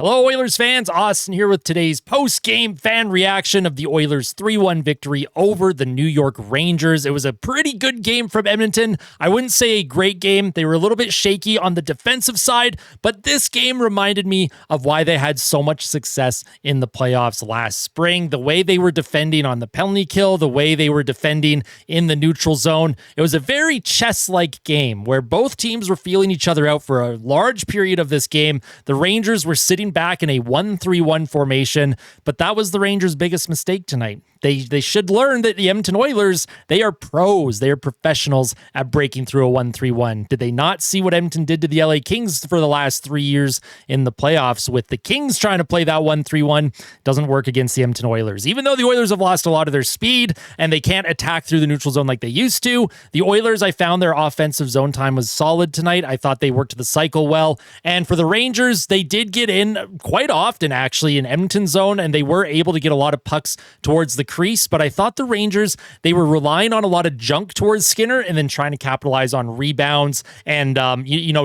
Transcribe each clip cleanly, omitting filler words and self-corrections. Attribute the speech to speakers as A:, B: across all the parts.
A: Hello, Oilers fans. Austin here with today's post-game fan reaction of the Oilers' 3-1 victory over the New York Rangers. It was a pretty good game from Edmonton. I wouldn't say a great game. They were a little bit shaky on the defensive side, but this game reminded me of why they had so much success in the playoffs last spring. The way they were defending on the penalty kill, the way they were defending in the neutral zone. It was a very chess-like game where both teams were feeling each other out for a large period of this game. The Rangers were sitting back in a 1-3-1 formation, but that was the Rangers' biggest mistake tonight. They should learn that the Edmonton Oilers, they are pros. They are professionals at breaking through a 1-3-1. Did they not see what Edmonton did to the LA Kings for the last 3 years in the playoffs? With the Kings trying to play that 1-3-1, doesn't work against the Edmonton Oilers. Even though the Oilers have lost a lot of their speed and they can't attack through the neutral zone like they used to, the Oilers, I found their offensive zone time was solid tonight. I thought they worked the cycle well. And for the Rangers, they did get in quite often, actually, in Edmonton zone, and they were able to get a lot of pucks towards the crease, but I thought the Rangers, they were relying on a lot of junk towards Skinner and then trying to capitalize on rebounds and,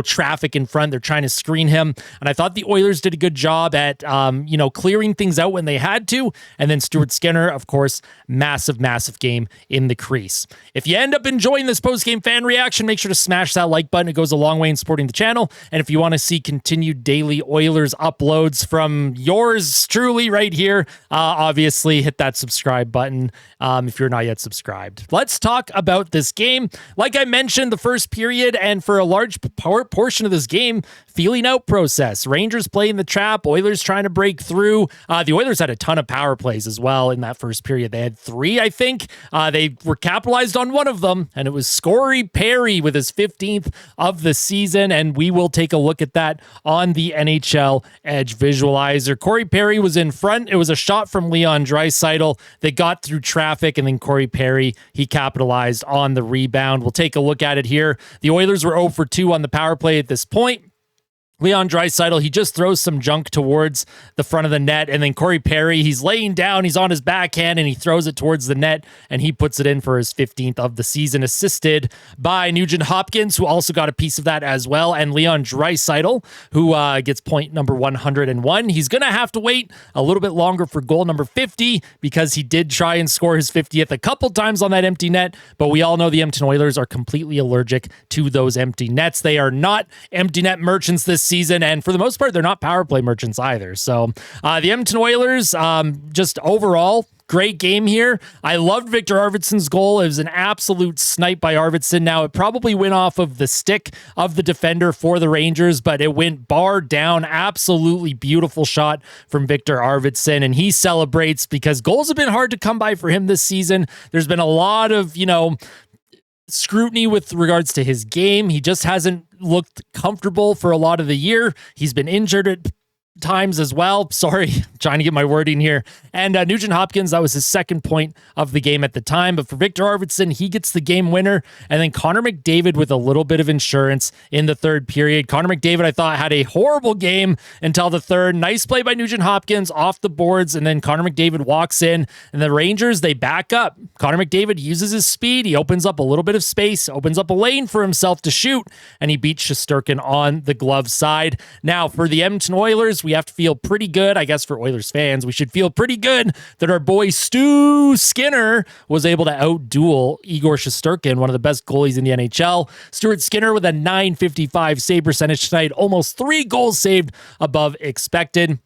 A: traffic in front. They're trying to screen him. And I thought the Oilers did a good job at, clearing things out when they had to. And then Stuart Skinner, of course, massive game in the crease. If you end up enjoying this post-game fan reaction, make sure to smash that like button. It goes a long way in supporting the channel. And if you want to see continued daily Oilers uploads from yours truly right here, obviously hit that subscribe button if you're not yet subscribed. Let's talk about this game. Like I mentioned, the first period and for a large portion of this game, feeling out process. Rangers playing the trap, Oilers trying to break through. The Oilers had a ton of power plays as well in that first period. They had 3, I think. They were capitalized on one of them, and it was Corey Perry with his 15th of the season, and we will take a look at that on the NHL Edge Visualizer. Corey Perry was in front. It was a shot from Leon Draisaitl that got through traffic, and then Corey Perry, he capitalized on the rebound. We'll take a look at it here. The Oilers were 0 for 2 on the power play at this point. Leon Draisaitl, he just throws some junk towards the front of the net, and then Corey Perry, he's laying down, he's on his backhand, and he throws it towards the net, and he puts it in for his 15th of the season, assisted by Nugent Hopkins, who also got a piece of that as well, and Leon Draisaitl, who gets point number 101. He's going to have to wait a little bit longer for goal number 50, because he did try and score his 50th a couple times on that empty net, but we all know the Edmonton Oilers are completely allergic to those empty nets. They are not empty net merchants this season, and for the most part, they're not power play merchants either. So the Edmonton Oilers, just overall, great game here. I loved Viktor Arvidsson's goal. It was an absolute snipe by Arvidsson. Now, it probably went off of the stick of the defender for the Rangers, but it went bar down. Absolutely beautiful shot from Viktor Arvidsson, and he celebrates because goals have been hard to come by for him this season. There's been a lot of, scrutiny with regards to his game. He just hasn't looked comfortable for a lot of the year. He's been injured at times as well. Sorry, trying to get my wording here. And Nugent Hopkins, that was his second point of the game at the time. But for Viktor Arvidsson, he gets the game winner. And then Connor McDavid with a little bit of insurance in the third period. Connor McDavid, I thought, had a horrible game until the third. Nice play by Nugent Hopkins off the boards. And then Connor McDavid walks in. And the Rangers, they back up. Connor McDavid uses his speed. He opens up a little bit of space, opens up a lane for himself to shoot. And he beats Shesterkin on the glove side. Now, for the Edmonton Oilers, we have to feel pretty good. I guess for Oilers fans, we should feel pretty good that our boy Stu Skinner was able to outduel Igor Shesterkin, one of the best goalies in the NHL. Stuart Skinner with a .955 save percentage tonight, almost 3 goals saved above expected.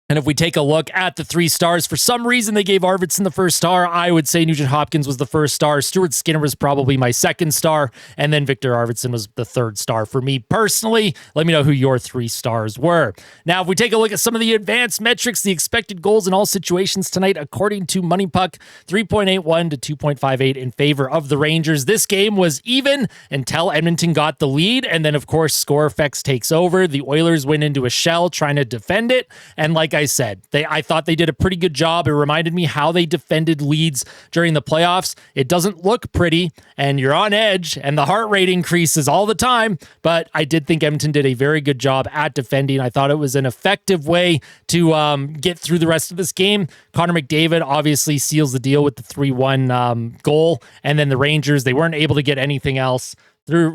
A: And if we take a look at the 3 stars, for some reason they gave Arvidsson the first star. I would say Nugent Hopkins was the first star. Stuart Skinner was probably my second star. And then Viktor Arvidsson was the third star for me personally. Let me know who your 3 stars were. Now, if we take a look at some of the advanced metrics, the expected goals in all situations tonight, according to Money Puck, 3.81 to 2.58 in favor of the Rangers. This game was even until Edmonton got the lead. And then, of course, score effects takes over. The Oilers went into a shell trying to defend it. And like I said, I thought they did a pretty good job. It reminded me how they defended leads during the playoffs. It doesn't look pretty, and you're on edge, and the heart rate increases all the time, but I did think Edmonton did a very good job at defending. I thought it was an effective way to get through the rest of this game. Connor McDavid obviously seals the deal with the 3-1 goal, and then the Rangers, they weren't able to get anything else.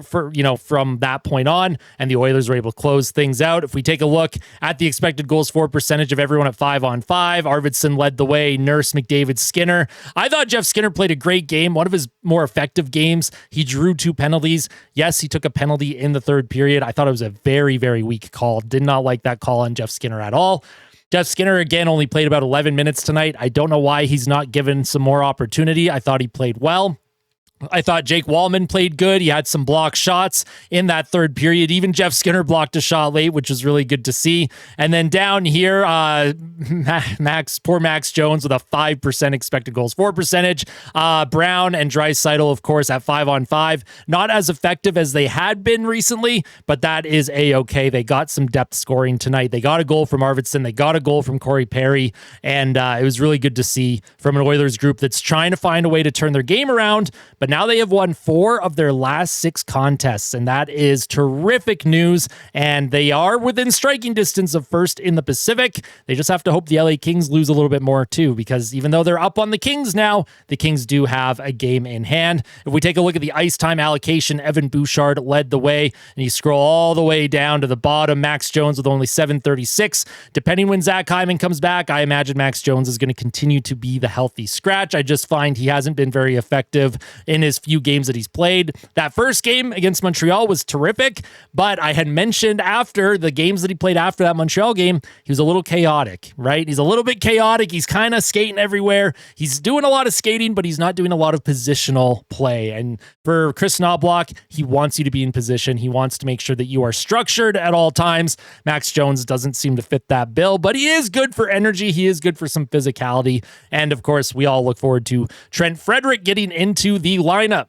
A: from that point on, and the Oilers were able to close things out. If we take a look at the expected goals for percentage of everyone at 5-on-5, Arvidsson led the way, Nurse, McDavid, Skinner. I thought Jeff Skinner played a great game, one of his more effective games. He drew 2 penalties. Yes, he took a penalty in the third period. I thought it was a very, very weak call. Did not like that call on Jeff Skinner at all. Jeff Skinner, again, only played about 11 minutes tonight. I don't know why he's not given some more opportunity. I thought he played well. I thought Jake Wallman played good. He had some blocked shots in that third period. Even Jeff Skinner blocked a shot late, which was really good to see. And then down here, poor Max Jones with a 5% expected goals for percentage. Brown and Draisaitl, of course, at 5-on-5. Not as effective as they had been recently, but that is A-okay. They got some depth scoring tonight. They got a goal from Arvidsson. They got a goal from Corey Perry. And it was really good to see from an Oilers group that's trying to find a way to turn their game around. But now they have won 4 of their last 6 contests, and that is terrific news. And they are within striking distance of first in the Pacific. They just have to hope the LA Kings lose a little bit more too, because even though they're up on the Kings now, the Kings do have a game in hand. If we take a look at the ice time allocation, Evan Bouchard led the way, and you scroll all the way down to the bottom. Max Jones with only 736. Depending when Zach Hyman comes back, I imagine Max Jones is going to continue to be the healthy scratch. I just find he hasn't been very effective in his few games that he's played. That first game against Montreal was terrific, but I had mentioned after the games that he played after that Montreal game, he was a little chaotic, right? He's a little bit chaotic. He's kind of skating everywhere. He's doing a lot of skating, but he's not doing a lot of positional play. And for Chris Knobloch, he wants you to be in position. He wants to make sure that you are structured at all times. Max Jones doesn't seem to fit that bill, but he is good for energy. He is good for some physicality. And of course, we all look forward to Trent Frederic getting into the lineup.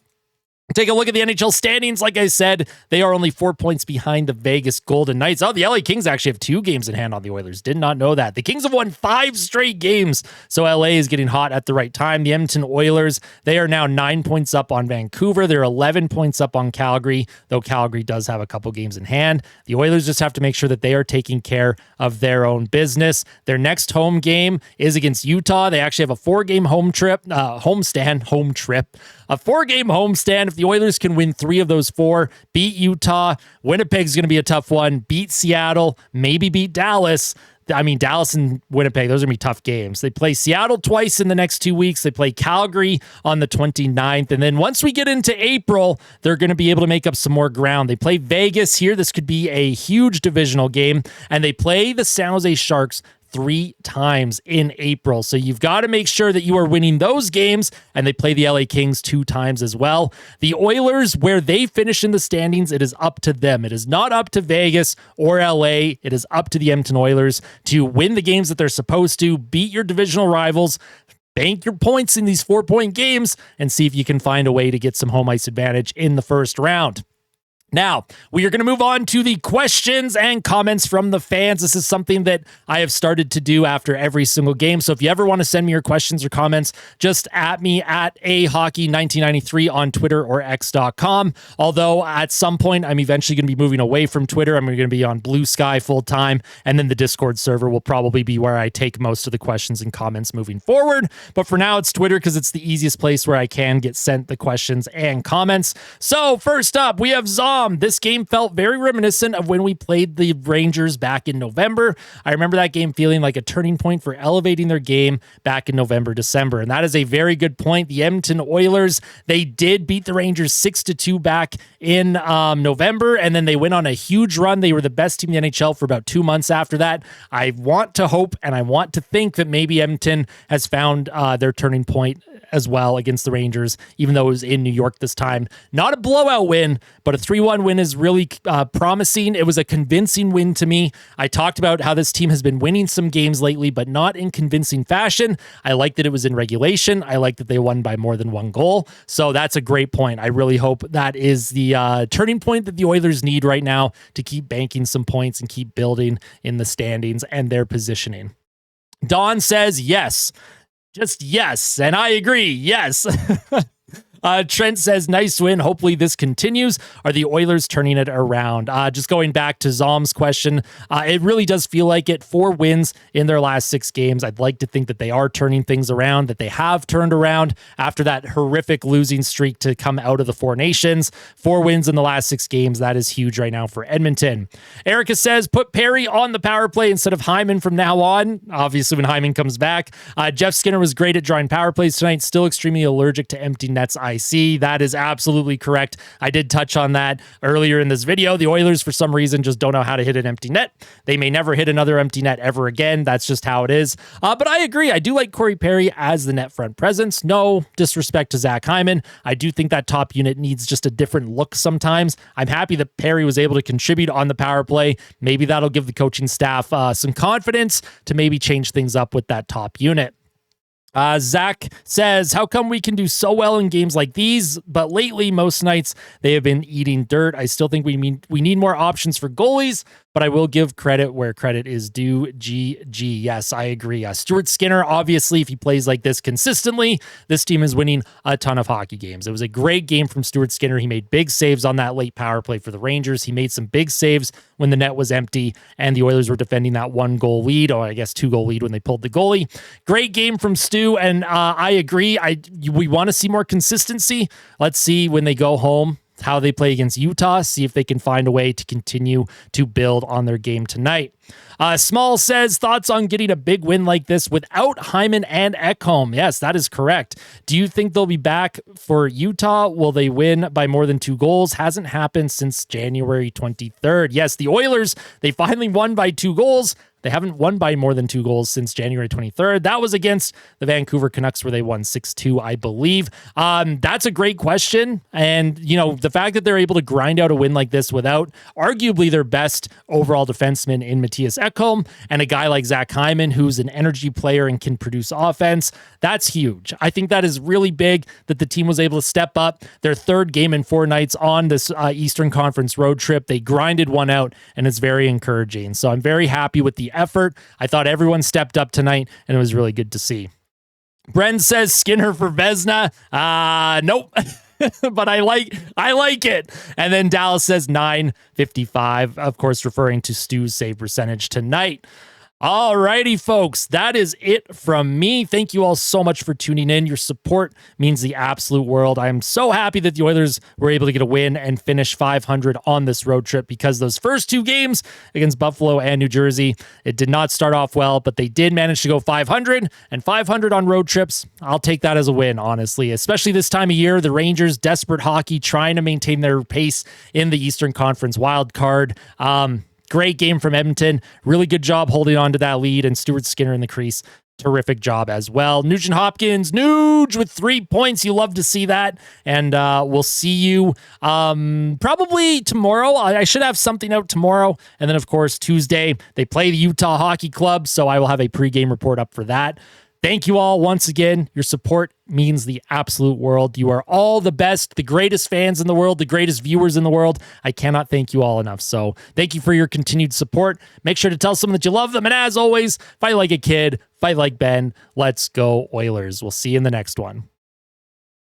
A: Take a look at the NHL standings. Like I said, they are only 4 points behind the Vegas Golden Knights. Oh, the LA Kings actually have 2 games in hand on the Oilers. Did not know that. The Kings have won 5 straight games, so LA is getting hot at the right time. The Edmonton Oilers, they are now 9 points up on Vancouver. They're 11 points up on Calgary, though Calgary does have a couple games in hand. The Oilers just have to make sure that they are taking care of their own business. Their next home game is against Utah. They actually have a 4-game home trip. A 4-game homestand. If the Oilers can win 3 of those 4, beat Utah, Winnipeg's going to be a tough one, beat Seattle, maybe beat Dallas. I mean, Dallas and Winnipeg, those are going to be tough games. They play Seattle twice in the next 2 weeks. They play Calgary on the 29th. And then once we get into April, they're going to be able to make up some more ground. They play Vegas here. This could be a huge divisional game. And they play the San Jose Sharks 3 times in April. So you've got to make sure that you are winning those games, and they play the LA Kings 2 times as well. The Oilers, where they finish in the standings, it is up to them. It is not up to Vegas or LA. It is up to the Edmonton Oilers to win the games that they're supposed to, beat your divisional rivals, bank your points in these 4-point games, and see if you can find a way to get some home ice advantage in the first round. Now, we are going to move on to the questions and comments from the fans. This is something that I have started to do after every single game. So if you ever want to send me your questions or comments, just at me at ahockey1993 on Twitter or x.com. Although at some point, I'm eventually going to be moving away from Twitter. I'm going to be on Blue Sky full time. And then the Discord server will probably be where I take most of the questions and comments moving forward. But for now, it's Twitter because it's the easiest place where I can get sent the questions and comments. So first up, we have Zom. This game felt very reminiscent of when we played the Rangers back in November. I remember that game feeling like a turning point for elevating their game back in November, December. And that is a very good point. The Edmonton Oilers, they did beat the Rangers 6-2 back in November, and then they went on a huge run. They were the best team in the NHL for about 2 months after that. I want to hope and I want to think that maybe Edmonton has found their turning point as well against the Rangers, even though it was in New York this time. Not a blowout win, but a 3-1 win is really promising. It was a convincing win to me. I talked about how this team has been winning some games lately, but not in convincing fashion. I like that it was in regulation. I like that they won by more than 1 goal. So that's a great point. I really hope that is the turning point that the Oilers need right now to keep banking some points and keep building in the standings and their positioning. Don says yes. Just yes, and I agree, yes. Trent says, nice win. Hopefully this continues. Are the Oilers turning it around? Just going back to Zom's question, it really does feel like it. 4 wins in their last 6 games. I'd like to think that they are turning things around, that they have turned around after that horrific losing streak to come out of the Four Nations. 4 wins in the last 6 games. That is huge right now for Edmonton. Erica says, put Perry on the power play instead of Hyman from now on. Obviously, when Hyman comes back. Jeff Skinner was great at drawing power plays tonight. Still extremely allergic to empty nets. I see. That is absolutely correct. I did touch on that earlier in this video. The Oilers, for some reason, just don't know how to hit an empty net. They may never hit another empty net ever again. That's just how it is. But I agree. I do like Corey Perry as the net front presence. No disrespect to Zach Hyman. I do think that top unit needs just a different look sometimes. I'm happy that Perry was able to contribute on the power play. Maybe that'll give the coaching staff some confidence to maybe change things up with that top unit. Zach says, how come we can do so well in games like these, but lately, most nights, they have been eating dirt? I still think we need more options for goalies, but I will give credit where credit is due. GG. Yes, I agree. Stuart Skinner, obviously, if he plays like this consistently, this team is winning a ton of hockey games. It was a great game from Stuart Skinner. He made big saves on that late power play for the Rangers. He made some big saves when the net was empty and the Oilers were defending that 1-goal lead, or I guess 2-goal lead when they pulled the goalie. Great game from Stu, and I agree. We want to see more consistency. Let's see when they go home how they play against Utah, see if they can find a way to continue to build on their game tonight. Small says, thoughts on getting a big win like this without Hyman and Ekholm? Yes, that is correct. Do you think they'll be back for Utah? Will they win by more than 2 goals? Hasn't happened since January 23rd. Yes, the Oilers, they finally won by 2 goals. They haven't won by more than 2 goals since January 23rd. That was against the Vancouver Canucks where they won 6-2, I believe. That's a great question. And, you know, the fact that they're able to grind out a win like this without arguably their best overall defenseman in Matthias Ekholm and a guy like Zach Hyman, who's an energy player and can produce offense, that's huge. I think that is really big that the team was able to step up their 3rd game in 4 nights on this Eastern Conference road trip. They grinded one out, and it's very encouraging. So I'm very happy with the effort. I thought everyone stepped up tonight, and it was really good to see. Bren says Skinner for Vezina. Nope. But I like it. And then Dallas says 955, of course, referring to Stu's save percentage tonight. All righty, folks, that is it from me. Thank you all so much for tuning in. Your support means the absolute world. I am so happy that the Oilers were able to get a win and finish 500 on this road trip, because those first 2 games against Buffalo and New Jersey, it did not start off well, but they did manage to go 500, and 500 on road trips, I'll take that as a win, honestly, especially this time of year. The Rangers, desperate hockey, trying to maintain their pace in the Eastern Conference wild card. Great game from Edmonton. Really good job holding on to that lead, and Stuart Skinner in the crease. Terrific job as well. Nugent Hopkins, Nuge with 3 points. You love to see that. And we'll see you probably tomorrow. I should have something out tomorrow. And then, of course, Tuesday, they play the Utah Hockey Club, so I will have a pregame report up for that. Thank you all once again. Your support means the absolute world. You are all the best, the greatest fans in the world, the greatest viewers in the world. I cannot thank you all enough. So thank you for your continued support. Make sure to tell someone that you love them. And as always, fight like a kid, fight like Ben. Let's go Oilers. We'll see you in the next one.